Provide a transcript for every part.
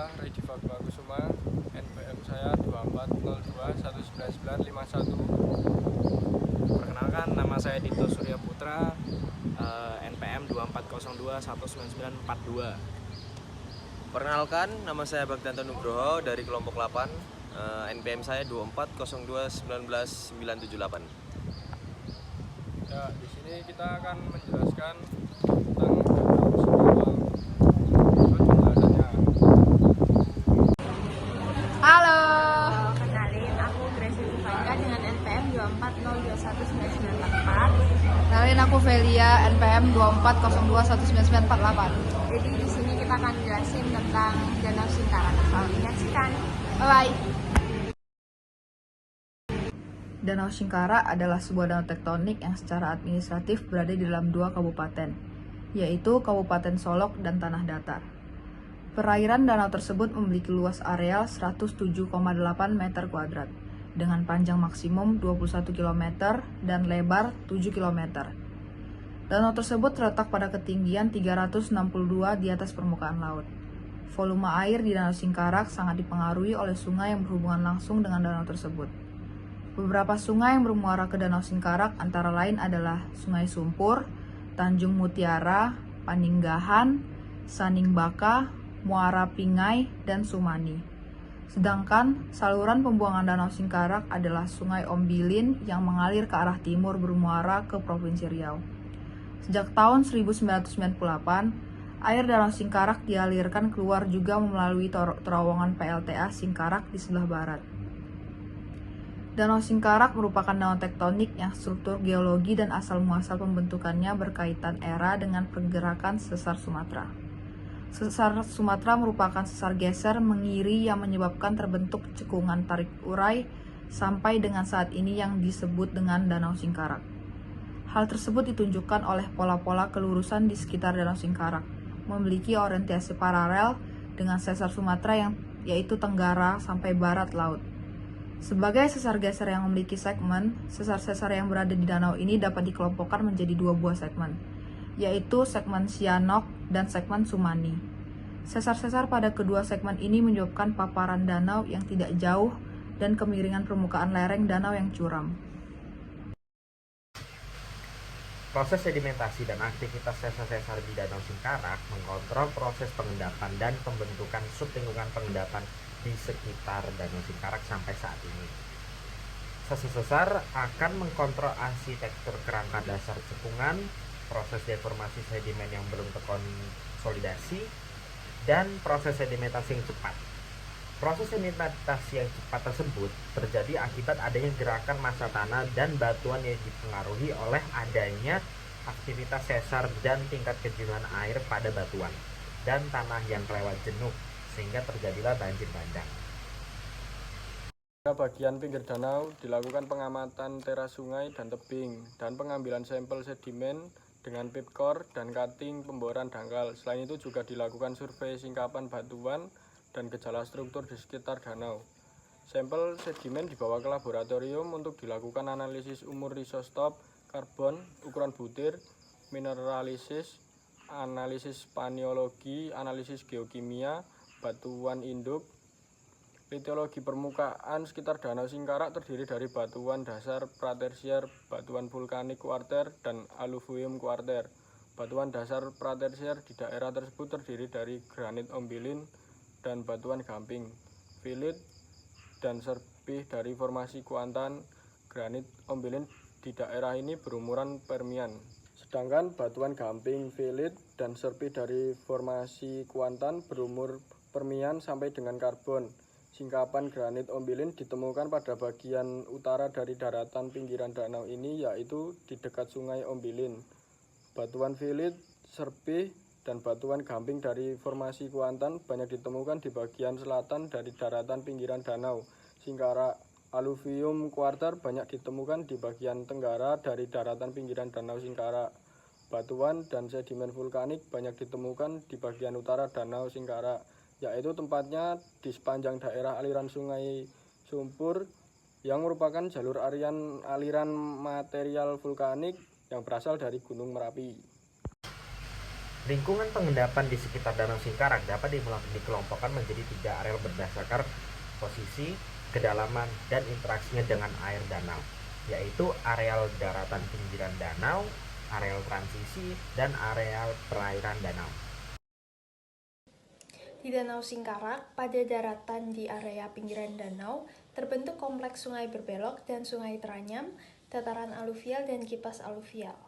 saya Redi Faguakusuma, NPM saya 2402199151. Perkenalkan, nama saya Dito Surya Putra, NPM 24021942. Perkenalkan, nama saya Bagdanto Nugroho dari kelompok 8, NPM saya 2402199978. Ya, di sini kita akan menjelaskan tentang danau Singkawang. Itu penjelasannya. Halo, kenalin aku Gracie Tifanga dengan NPM 24021944. Kenalin aku Velia, NPM 24021948. Jadi di sini kita akan jelasin tentang Danau Singkarak. Selamat menyaksikan. Bye. Danau Singkarak adalah sebuah danau tektonik yang secara administratif berada di dalam dua kabupaten, yaitu Kabupaten Solok dan Tanah Datar. Perairan danau tersebut memiliki luas areal 107,8 meter kuadrat, dengan panjang maksimum 21 km dan lebar 7 km. Danau tersebut terletak pada ketinggian 362 di atas permukaan laut. Volume air di Danau Singkarak sangat dipengaruhi oleh sungai yang berhubungan langsung dengan danau tersebut. Beberapa sungai yang bermuara ke Danau Singkarak antara lain adalah Sungai Sumpur, Tanjung Mutiara, Paninggahan, Saningbaka, Muara Pingai, dan Sumani. Sedangkan saluran pembuangan Danau Singkarak adalah Sungai Ombilin yang mengalir ke arah timur bermuara ke Provinsi Riau. Sejak tahun 1998, air Danau Singkarak dialirkan keluar juga melalui terowongan PLTA Singkarak di sebelah barat. Danau Singkarak merupakan danau tektonik yang struktur geologi dan asal-muasal pembentukannya berkaitan era dengan pergerakan sesar Sumatera. Sesar Sumatera merupakan sesar geser mengiri yang menyebabkan terbentuk cekungan tarik urai sampai dengan saat ini yang disebut dengan Danau Singkarak. Hal tersebut ditunjukkan oleh pola-pola kelurusan di sekitar Danau Singkarak, memiliki orientasi paralel dengan sesar Sumatera yang yaitu tenggara sampai barat laut. Sebagai sesar geser yang memiliki segmen, sesar-sesar yang berada di danau ini dapat dikelompokkan menjadi dua buah segmen, yaitu segmen Sianok dan segmen Sumani. Sesar-sesar pada kedua segmen ini menyebabkan paparan danau yang tidak jauh dan kemiringan permukaan lereng danau yang curam. Proses sedimentasi dan aktivitas sesar-sesar di Danau Singkarak mengontrol proses pengendapan dan pembentukan sublingkungan pengendapan di sekitar Danau Singkarak sampai saat ini. Sesar-sesar akan mengkontrol arsitektur kerangka dasar cekungan, proses deformasi sedimen yang belum terkonsolidasi, dan proses sedimentasi yang cepat. Proses sedimentasi yang cepat tersebut terjadi akibat adanya gerakan massa tanah dan batuan yang dipengaruhi oleh adanya aktivitas sesar dan tingkat kejenuhan air pada batuan dan tanah yang kelewat jenuh, sehingga terjadilah banjir bandang. Pada bagian pinggir danau dilakukan pengamatan teras sungai dan tebing dan pengambilan sampel sedimen dengan pipkor dan cutting pemboran dangkal. Selain itu juga dilakukan survei singkapan batuan dan gejala struktur di sekitar danau. Sampel sedimen dibawa ke laboratorium untuk dilakukan analisis umur risostop, karbon, ukuran butir, mineralisis, analisis spaniologi, analisis geokimia, batuan induk. Litiologi permukaan sekitar Danau Singkarak terdiri dari batuan dasar pratersier, batuan vulkanik kuarter, dan aluvium kuarter. Batuan dasar pratersier di daerah tersebut terdiri dari granit ombilin dan batuan gamping, filit, dan serpih dari formasi kuantan. Granit ombilin di daerah ini berumuran Permian. Sedangkan batuan gamping, filit, dan serpih dari formasi kuantan berumur Permian sampai dengan karbon. Singkapan granit ombilin ditemukan pada bagian utara dari daratan pinggiran danau ini, yaitu di dekat sungai Ombilin. Batuan filit, serpih, dan batuan gamping dari formasi kuantan banyak ditemukan di bagian selatan dari daratan pinggiran danau Singkarak. Aluvium kuarter banyak ditemukan di bagian tenggara dari daratan pinggiran danau Singkarak. Batuan dan sedimen vulkanik banyak ditemukan di bagian utara danau Singkarak, yaitu tempatnya di sepanjang daerah aliran sungai Sumpur yang merupakan jalur aliran material vulkanik yang berasal dari Gunung Merapi. Lingkungan pengendapan di sekitar Danau Singkarak dapat dikelompokkan menjadi 3 areal berdasarkan posisi, kedalaman, dan interaksinya dengan air danau, yaitu areal daratan pinggiran danau, areal transisi, dan areal perairan danau. Di Danau Singkarak, pada daratan di area pinggiran danau, terbentuk kompleks sungai berbelok dan sungai teranyam, dataran aluvial dan kipas aluvial.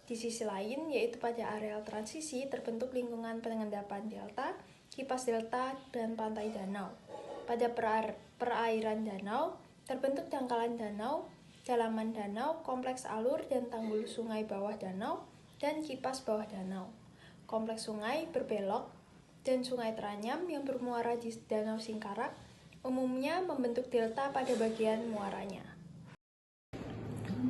Di sisi lain, yaitu pada areal transisi, terbentuk lingkungan pengendapan delta, kipas delta, dan pantai danau. Pada perairan danau, terbentuk dangkalan danau, dalaman danau, kompleks alur dan tanggul sungai bawah danau, dan kipas bawah danau. Kompleks sungai berbelok dan sungai teranyam yang bermuara di Danau Singkarak umumnya membentuk delta pada bagian muaranya.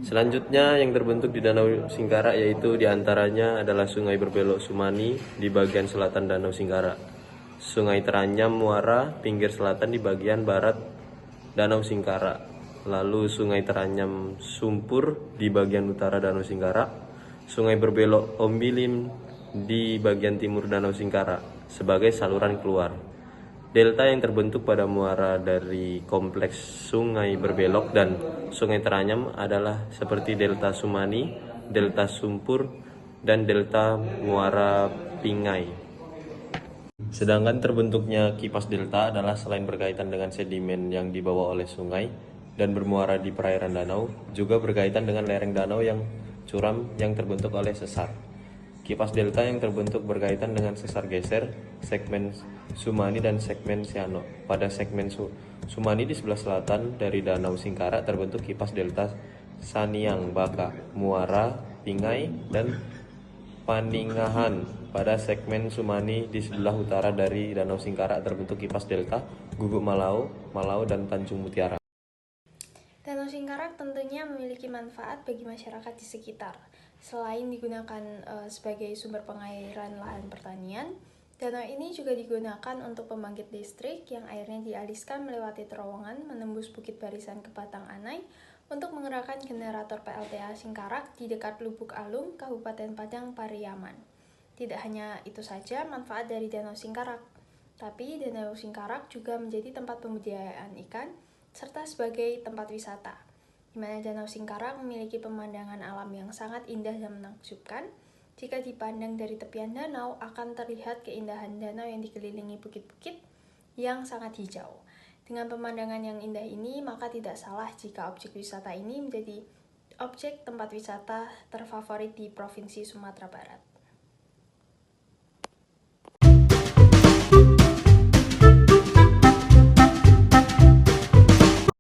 Selanjutnya yang terbentuk di Danau Singkarak yaitu diantaranya adalah Sungai Berbelok Sumani di bagian selatan Danau Singkarak, Sungai Teranyam Muara pinggir selatan di bagian barat Danau Singkarak, lalu Sungai Teranyam Sumpur di bagian utara Danau Singkarak, Sungai Berbelok Ombilin di bagian timur Danau Singkarak sebagai saluran keluar. Delta yang terbentuk pada muara dari kompleks Sungai Berbelok dan Sungai Teranyam adalah seperti Delta Sumani, Delta Sumpur, dan Delta Muara Pingai. Sedangkan terbentuknya kipas delta adalah selain berkaitan dengan sedimen yang dibawa oleh sungai dan bermuara di perairan danau, juga berkaitan dengan lereng danau yang curam yang terbentuk oleh sesar. Kipas delta yang terbentuk berkaitan dengan sesar geser, segmen Sumani dan segmen Siano. Pada segmen Sumani di sebelah selatan dari Danau Singkarak terbentuk kipas delta Saniang Baka, Muara, Pingai, dan Paningahan. Pada segmen Sumani di sebelah utara dari Danau Singkarak terbentuk kipas delta Guguk Malau, Malau, dan Tanjung Mutiara. Danau Singkarak tentunya memiliki manfaat bagi masyarakat di sekitar. Selain digunakan sebagai sumber pengairan lahan pertanian, danau ini juga digunakan untuk pembangkit listrik yang airnya dialiskan melewati terowongan menembus Bukit Barisan ke Batang Anai untuk menggerakkan generator PLTA Singkarak di dekat Lubuk Alung, Kabupaten Padang Pariaman. Tidak hanya itu saja manfaat dari Danau Singkarak, tapi Danau Singkarak juga menjadi tempat pembudidayaan ikan serta sebagai tempat wisata, di mana Danau Singkarak memiliki pemandangan alam yang sangat indah dan menakjubkan. Jika dipandang dari tepian danau, akan terlihat keindahan danau yang dikelilingi bukit-bukit yang sangat hijau. Dengan pemandangan yang indah ini, maka tidak salah jika objek wisata ini menjadi objek tempat wisata terfavorit di Provinsi Sumatera Barat.